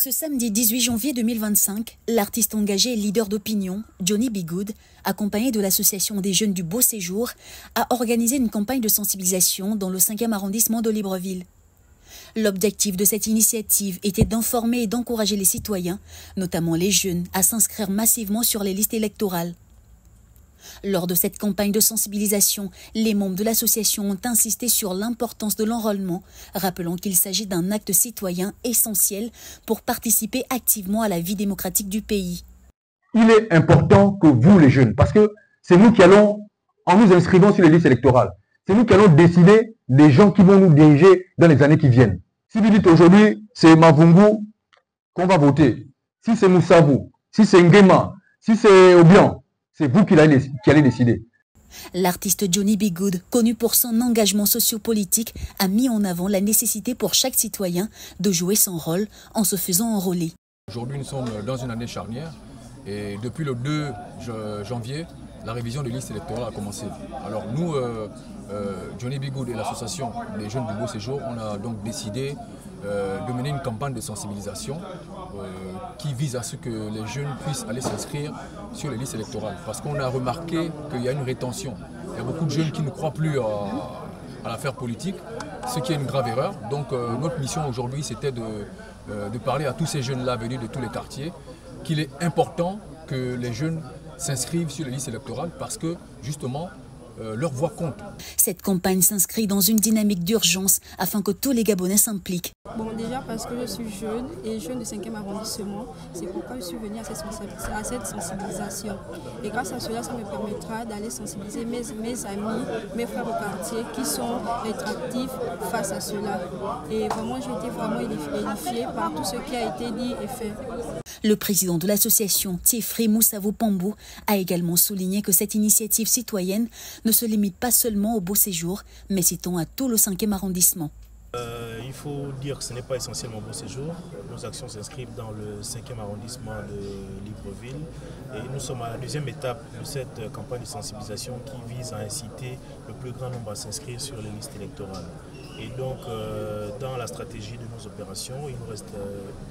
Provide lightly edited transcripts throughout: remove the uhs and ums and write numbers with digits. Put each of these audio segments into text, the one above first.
Ce samedi 18 janvier 2025, l'artiste engagé et leader d'opinion, Johnny B. Good, accompagné de l'association des jeunes du Beau Séjour, a organisé une campagne de sensibilisation dans le 5e arrondissement de Libreville. L'objectif de cette initiative était d'informer et d'encourager les citoyens, notamment les jeunes, à s'inscrire massivement sur les listes électorales. Lors de cette campagne de sensibilisation, les membres de l'association ont insisté sur l'importance de l'enrôlement, rappelant qu'il s'agit d'un acte citoyen essentiel pour participer activement à la vie démocratique du pays. Il est important que vous, les jeunes, parce que c'est nous qui allons, en nous inscrivant sur les listes électorales, c'est nous qui allons décider des gens qui vont nous diriger dans les années qui viennent. Si vous dites aujourd'hui, c'est Mavungu qu'on va voter, si c'est Moussavou, si c'est Nguema, si c'est Obian, c'est vous qui allez décider. L'artiste Johnny B. Good, connu pour son engagement sociopolitique, a mis en avant la nécessité pour chaque citoyen de jouer son rôle en se faisant enrôler. Aujourd'hui, nous sommes dans une année charnière et depuis le 2 janvier, la révision des listes électorales a commencé. Alors nous, Johnny B. Good et l'association des jeunes du Beau Séjour, on a donc décidé de mener une campagne de sensibilisation qui vise à ce que les jeunes puissent aller s'inscrire sur les listes électorales. Parce qu'on a remarqué qu'il y a une rétention. Il y a beaucoup de jeunes qui ne croient plus à l'affaire politique, ce qui est une grave erreur. Donc notre mission aujourd'hui, c'était de parler à tous ces jeunes-là venus de tous les quartiers qu'il est important que les jeunes s'inscrivent sur les listes électorales parce que justement, leur voix compte. Cette campagne s'inscrit dans une dynamique d'urgence afin que tous les Gabonais s'impliquent. Bon, déjà parce que je suis jeune et jeune du 5e arrondissement, c'est pourquoi je suis venue à cette sensibilisation. Et grâce à cela, ça me permettra d'aller sensibiliser mes amis, mes frères au quartier qui sont rétractifs face à cela. Et vraiment, j'ai été vraiment édifiée par tout ce qui a été dit et fait. Le président de l'association, Thiefri Moussavou Pambou, a également souligné que cette initiative citoyenne ne se limite pas seulement au Beau Séjour, mais s'étend à tout le 5e arrondissement. Il faut dire que ce n'est pas essentiellement au Beau Séjour. Nos actions s'inscrivent dans le 5e arrondissement de Libreville. Et nous sommes à la deuxième étape de cette campagne de sensibilisation qui vise à inciter le plus grand nombre à s'inscrire sur les listes électorales. Et donc, dans la stratégie de nos opérations, il nous reste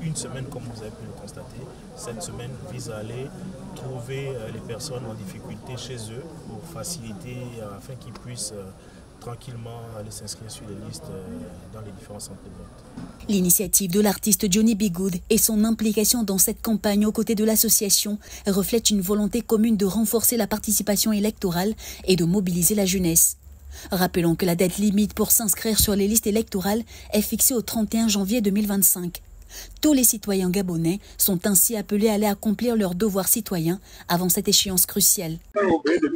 une semaine, comme vous avez pu le constater. Cette semaine vise à aller trouver les personnes en difficulté chez eux pour faciliter, afin qu'ils puissent tranquillement aller s'inscrire sur les listes dans les différents centres de vote. L'initiative de l'artiste Johnny B. Good et son implication dans cette campagne aux côtés de l'association reflètent une volonté commune de renforcer la participation électorale et de mobiliser la jeunesse. Rappelons que la date limite pour s'inscrire sur les listes électorales est fixée au 31 janvier 2025. Tous les citoyens gabonais sont ainsi appelés à aller accomplir leurs devoirs citoyens avant cette échéance cruciale. Je ne sais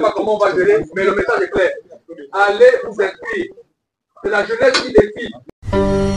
pas comment on va gérer, mais le message est clair. Allez vous inscrire. C'est la jeunesse qui décide.